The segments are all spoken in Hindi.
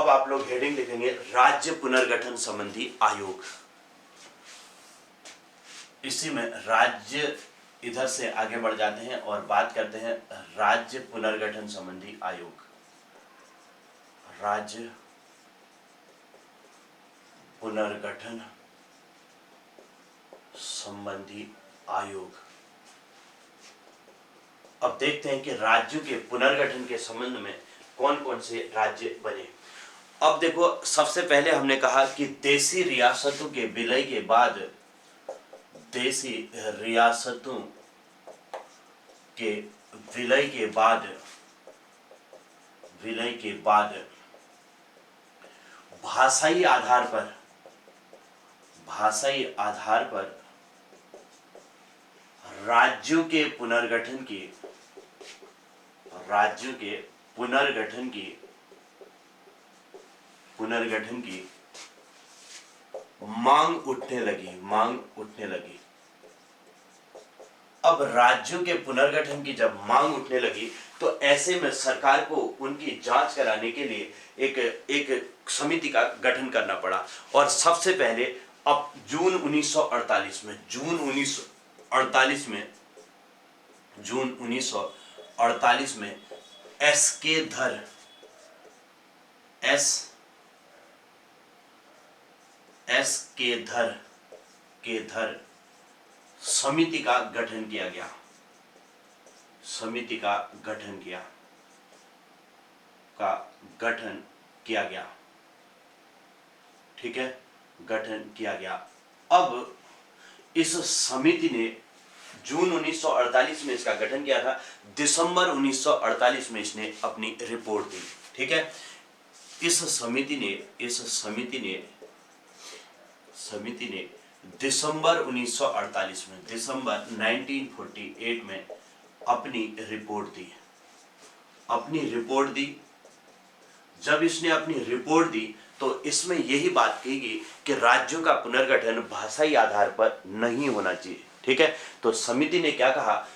अब आप लोग हेडिंग लिखेंगे राज्य पुनर्गठन संबंधी आयोग। इसी में राज्य इधर से आगे बढ़ जाते हैं और बात करते हैं राज्य पुनर्गठन संबंधी आयोग। राज्य पुनर्गठन संबंधी आयोग। अब देखते हैं कि राज्यों के पुनर्गठन के संबंध में कौन कौन से राज्य बने। अब देखो, सबसे पहले हमने कहा कि देशी रियासतों के विलय के बाद, देशी रियासतों के विलय के बाद भाषाई आधार पर राज्यों के पुनर्गठन की मांग उठने लगी। अब राज्यों के पुनर्गठन की जब मांग उठने लगी तो ऐसे में सरकार को उनकी जांच कराने के लिए एक समिति का गठन करना पड़ा। और सबसे पहले अब जून 1948 में एस के धर समिति का गठन किया गया। ठीक है, गठन किया गया। अब इस समिति ने जून 1948 में इसका गठन किया था, दिसंबर 1948 में इसने अपनी रिपोर्ट दी। ठीक है, इस समिति ने दिसंबर 1948 में अपनी रिपोर्ट दी। जब इसने अपनी रिपोर्ट दी तो इसमें यही बात कही गई कि राज्यों का पुनर्गठन भाषाई आधार पर नहीं होना चाहिए। ठीक है, तो समिति ने क्या कहा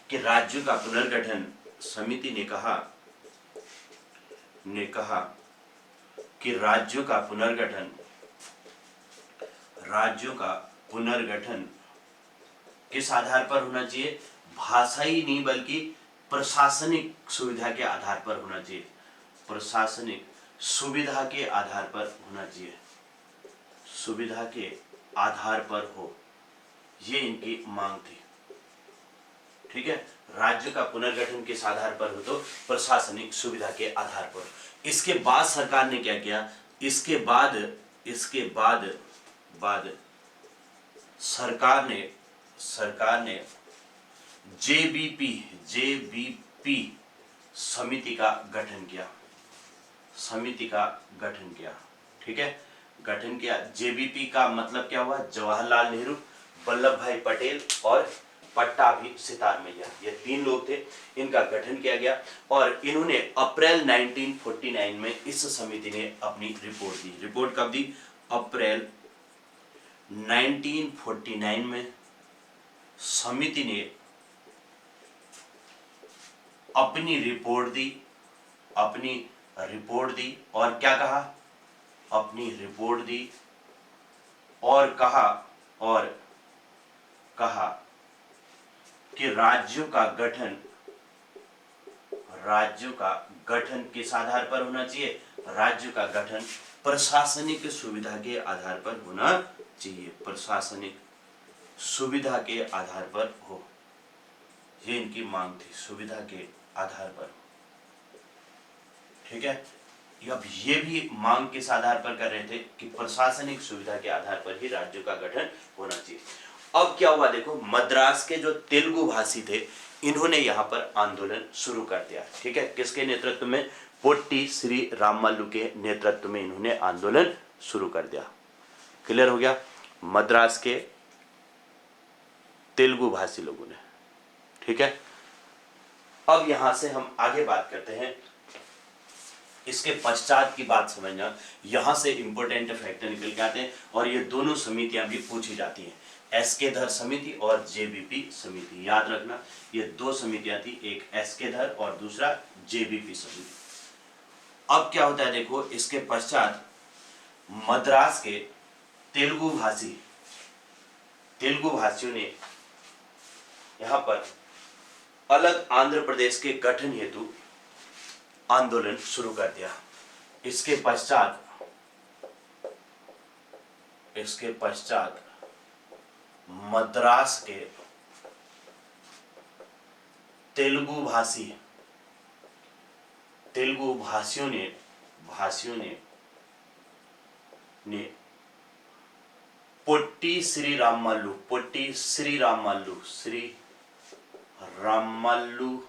कि राज्यों का पुनर्गठन, समिति ने कहा कि राज्यों का पुनर्गठन किस आधार पर होना चाहिए? भाषाई नहीं बल्कि प्रशासनिक सुविधा के आधार पर होना चाहिए। प्रशासनिक सुविधा के आधार पर होना चाहिए, सुविधा के आधार पर हो, ये इनकी मांग थी। ठीक है, राज्य का पुनर्गठन किस आधार पर हो? तो प्रशासनिक सुविधा के आधार पर। इसके बाद सरकार ने क्या किया? इसके बाद सरकार ने जेबीपी समिति का गठन किया। ठीक है, गठन किया। जेबीपी का मतलब क्या हुआ? जवाहरलाल नेहरू, वल्लभ भाई पटेल और पट्टाभी सितार मैया, ये तीन लोग थे। इनका गठन किया गया और इन्होंने अप्रैल 1949 में इस समिति ने अपनी रिपोर्ट दी। रिपोर्ट कब दी? अप्रैल 1949 में समिति ने अपनी रिपोर्ट दी और क्या कहा? अपनी रिपोर्ट दी और कहा कि राज्यों का गठन किस आधार पर होना चाहिए? राज्यों का गठन प्रशासनिक सुविधा के आधार पर होना चाहिए, प्रशासनिक सुविधा के आधार पर हो, ये इनकी मांग थी, सुविधा के आधार पर। ठीक है, अब ये भी मांग किस आधार पर कर रहे थे कि प्रशासनिक सुविधा के आधार पर ही राज्यों का गठन होना चाहिए। अब क्या हुआ देखो, मद्रास के जो तेलुगु भाषी थे इन्होंने यहाँ पर आंदोलन शुरू कर दिया। ठीक है, किसके नेतृत्व में? पोट्टी श्री रामल्लू के नेतृत्व में इन्होंने आंदोलन शुरू कर दिया। क्लियर हो गया? मद्रास के तेलुगु भाषी लोगों ने। ठीक है, अब यहां से हम आगे बात करते हैं, इसके पश्चात की बात समझना। यहां से इंपॉर्टेंट फैक्टर निकल के आते हैं और ये दोनों समितियां भी पूछी जाती हैं, एस के धर समिति और जेबीपी समिति। याद रखना, ये दो समितियां थी, एक एस के धर और दूसरा जेबीपी समिति। अब क्या होता है देखो, इसके पश्चात मद्रास के तेलुगु भाषियों ने यहां पर अलग आंध्र प्रदेश के गठन हेतु आंदोलन शुरू कर दिया। इसके पश्चात मद्रास के तेलुगु भाषियों ने पोट्टी श्री रामल्लू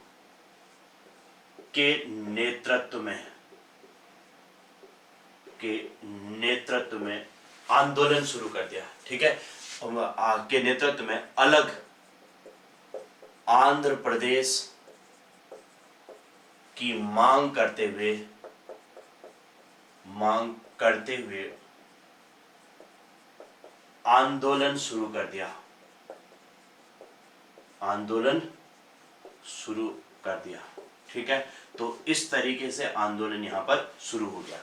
के नेतृत्व में आंदोलन शुरू कर दिया। ठीक है, के नेतृत्व में अलग आंध्र प्रदेश की मांग करते हुए आंदोलन शुरू कर दिया। ठीक है, तो इस तरीके से आंदोलन यहां पर शुरू हो गया।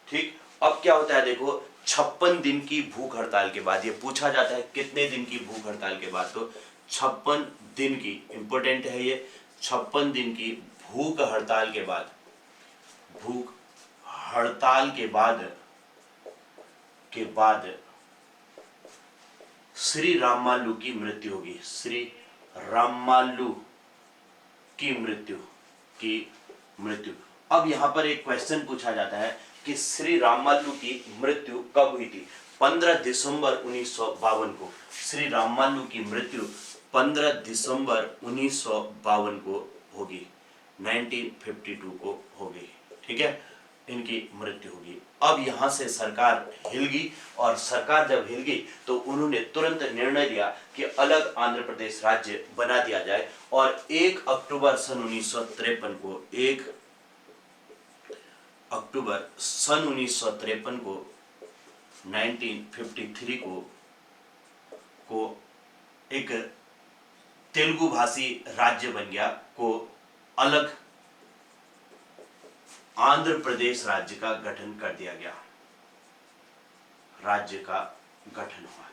ठीक, अब क्या होता है देखो, 56 दिन की भूख हड़ताल के बाद, ये पूछा जाता है कितने दिन की भूख हड़ताल के बाद, तो 56 दिन की, इंपॉर्टेंट है ये, 56 दिन की भूख हड़ताल के बाद श्री रामल्लू की मृत्यु होगी। अब यहां पर एक क्वेश्चन पूछा जाता है कि श्री रामल्लू की मृत्यु कब हुई थी? 15 दिसंबर 1952 को श्री रामल्लू की मृत्यु 15 दिसंबर 1952 को होगी, 1952 को होगी। ठीक है, इनकी मृत्यु होगी। अब यहां से सरकार हिल गई, और सरकार जब हिल गई तो उन्होंने तुरंत निर्णय लिया कि अलग आंध्र प्रदेश राज्य बना दिया जाए, और 1 अक्टूबर सन 1953 को 1 अक्टूबर सन 1953 को 1953 को एक तेलुगु भाषी राज्य बन गया, को अलग आंध्र प्रदेश राज्य का गठन कर दिया गया, राज्य का गठन हुआ।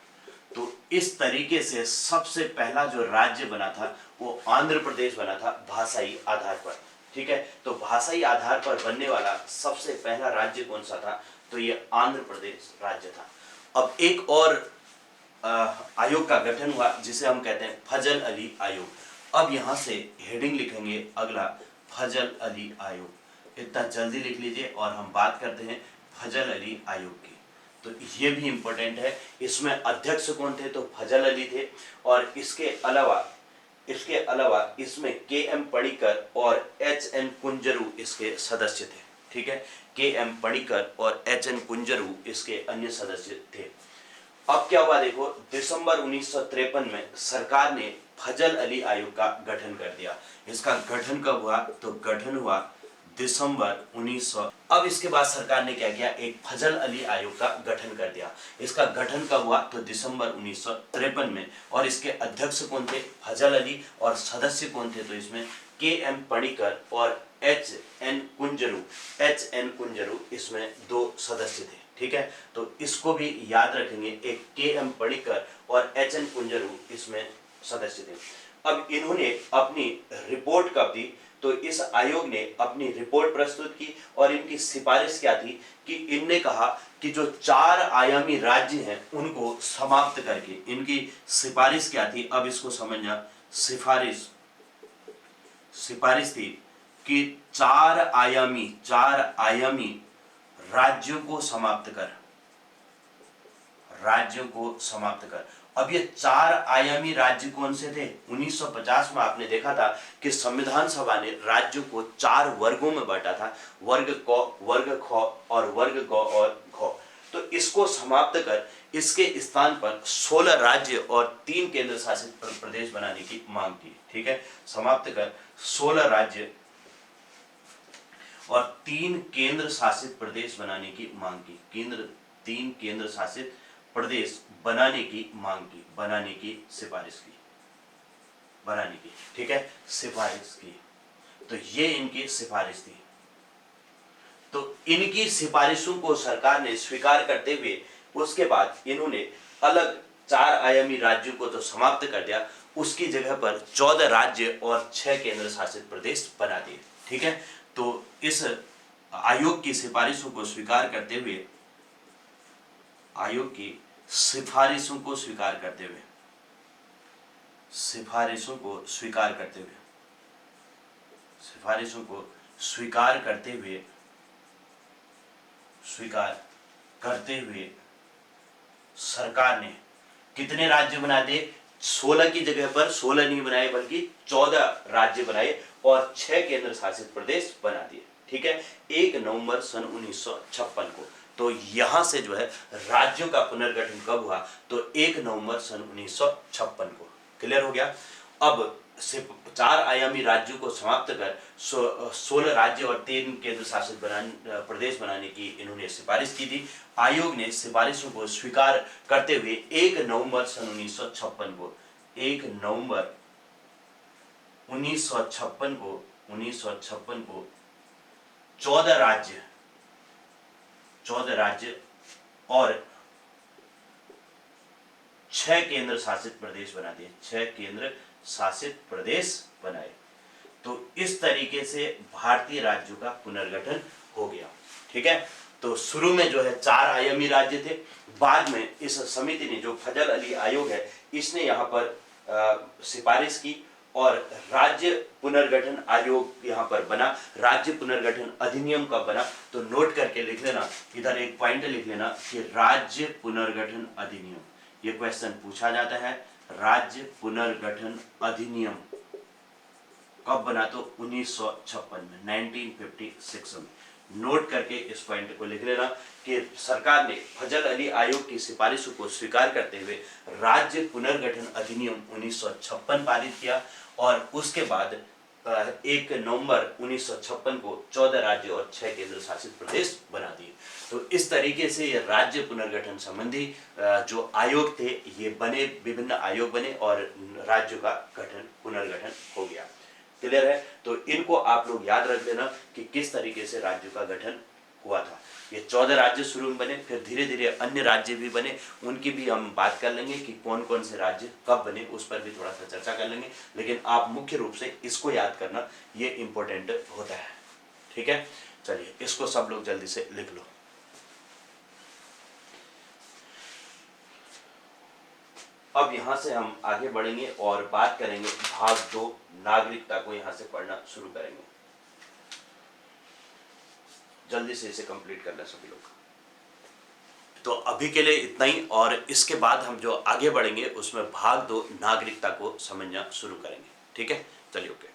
तो इस तरीके से सबसे पहला जो राज्य बना था वो आंध्र प्रदेश बना था भाषाई आधार पर। ठीक है, तो भाषाई आधार पर बनने वाला सबसे पहला राज्य कौन सा था? तो ये आंध्र प्रदेश राज्य था। अब एक और आयोग का गठन हुआ जिसे हम कहते हैं फजल अली आयोग। अब यहां से हेडिंग लिखेंगे अगला, फजल अली आयोग। इतना जल्दी लिख लीजिए, और हम बात करते हैं फजल अली आयोग की। तो ये भी इंपॉर्टेंट है। इसमें अध्यक्ष कौन थे? तो फजल अली थे, और इसके अलावा इसमें के.एम. पडिक्कर और एच.एन. कुंजरू इसके सदस्य थे। ठीक है, के.एम. पडिक्कर और एच.एन. कुंजरू इसके अन्य सदस्य थे। अब क्या हुआ देखो, दिसंबर 1953 में सरकार ने फजल अली आयोग का गठन कर दिया। इसका गठन कब हुआ? तो गठन हुआ दिसंबर 1900। अब इसके बाद सरकार ने क्या किया? एक फजल अली आयोग का गठन कर दिया। इसका गठन कब हुआ? तो दिसंबर 1953 में, और इसके अध्यक्ष कौन थे? फजल अली, और सदस्य कौन थे? तो इसमें के.एम. पडिक्कर और एच.एन. कुंजरू इसमें 2 सदस्य थे। ठीक है, तो इसको भी याद रखेंगे, एक के.एम. पडिक्कर और एच.एन. कुंजरू इसमें सदस्य थे। अब इन्होंने अपनी रिपोर्ट कब दी? तो इस आयोग ने अपनी रिपोर्ट प्रस्तुत की, और इनकी सिफारिश क्या थी कि इनने कहा कि जो 4 आयामी राज्य हैं उनको समाप्त करके, इनकी सिफारिश क्या थी? अब इसको समझना, सिफारिश थी कि 4 आयामी राज्यों को समाप्त कर। अब ये 4 आयामी राज्य कौन से थे? 1950 में आपने देखा था कि संविधान सभा ने राज्यों को 4 वर्गों में बांटा था, वर्ग क, वर्ग ख और वर्ग ग और घ। तो इसको समाप्त कर इसके स्थान पर 16 राज्य और 3 केंद्र शासित प्रदेश बनाने की मांग की। ठीक है, समाप्त कर 16 राज्य और 3 केंद्र शासित प्रदेश बनाने की मांग की। 3 केंद्र शासित प्रदेश बनाने की सिफारिश की। ठीक है, सिफारिश की। तो ये इनकी सिफारिश थी। तो इनकी सिफारिशों को सरकार ने स्वीकार करते हुए उसके बाद इन्होंने अलग 4 आयामी राज्यों को तो समाप्त कर दिया, उसकी जगह पर 14 राज्य और 6 केंद्र शासित प्रदेश बना दिए। ठीक है, तो इस आयोग की सिफारिशों को स्वीकार करते हुए, आयोग की सिफारिशों को स्वीकार करते हुए, सिफारिशों को स्वीकार करते हुए, सिफारिशों को स्वीकार करते हुए, स्वीकार करते हुए सरकार ने कितने राज्य बना दिए? 16 की जगह पर 16 नहीं बनाए बल्कि 14 राज्य बनाए और 6 केंद्र शासित प्रदेश बना दिए। ठीक है, 1 नवंबर सन 1956 को। तो यहां से जो है राज्यों का पुनर्गठन कब हुआ? तो 1 नवंबर सन 1956 को। क्लियर हो गया? अब से 4 आयामी राज्यों को समाप्त कर 16 राज्य और 3 केंद्र शासित प्रदेश बनाने की इन्होंने सिफारिश की थी। आयोग ने सिफारिशों को स्वीकार करते हुए 1 नवंबर सन 1956 को, 1 नवंबर 1956 को 14 राज्य और 6 केंद्र शासित प्रदेश बना दिए, 6 केंद्र शासित प्रदेश बनाए। तो इस तरीके से भारतीय राज्यों का पुनर्गठन हो गया। ठीक है, तो शुरू में जो है 4 आयामी राज्य थे, बाद में इस समिति ने, जो फजल अली आयोग है, इसने यहाँ पर सिफारिश की और राज्य पुनर्गठन आयोग यहाँ पर बना। राज्य पुनर्गठन अधिनियम कब बना? तो नोट करके लिख लेना, इधर एक पॉइंट लिख लेना कि राज्य पुनर्गठन अधिनियम, ये क्वेश्चन पूछा जाता है। राज्य पुनर्गठन अधिनियम कब बना? तो 1956 में, 1956 में। नोट करके इस पॉइंट को लिख लेना कि सरकार ने फजल अली आयोग की सिफारिशों को स्वीकार करते हुए राज्य पुनर्गठन अधिनियम 1956 पारित किया और उसके बाद 1 नवंबर 1956 को 14 राज्य और 6 केंद्र शासित प्रदेश बना दिए। तो इस तरीके से ये राज्य पुनर्गठन संबंधी जो आयोग थे ये बने, विभिन्न आयोग बने और राज्यों का गठन, पुनर्गठन हो गया। क्लियर है? तो इनको आप लोग याद रख लेना कि किस तरीके से राज्यों का गठन हुआ था। ये 14 राज्य शुरू में बने, फिर धीरे धीरे अन्य राज्य भी बने, उनकी भी हम बात कर लेंगे कि कौन कौन से राज्य कब बने, उस पर भी थोड़ा सा चर्चा कर लेंगे। लेकिन आप मुख्य रूप से इसको याद करना, ये इंपॉर्टेंट होता है। ठीक है, चलिए इसको सब लोग जल्दी से लिख लो। अब यहां से हम आगे बढ़ेंगे और बात करेंगे भाग 2, नागरिकता को यहां से पढ़ना शुरू करेंगे। जल्दी से इसे कंप्लीट करना सभी लोग। तो अभी के लिए इतना ही, और इसके बाद हम जो आगे बढ़ेंगे उसमें भाग 2 नागरिकता को समझना शुरू करेंगे। ठीक है, चलिए ओके।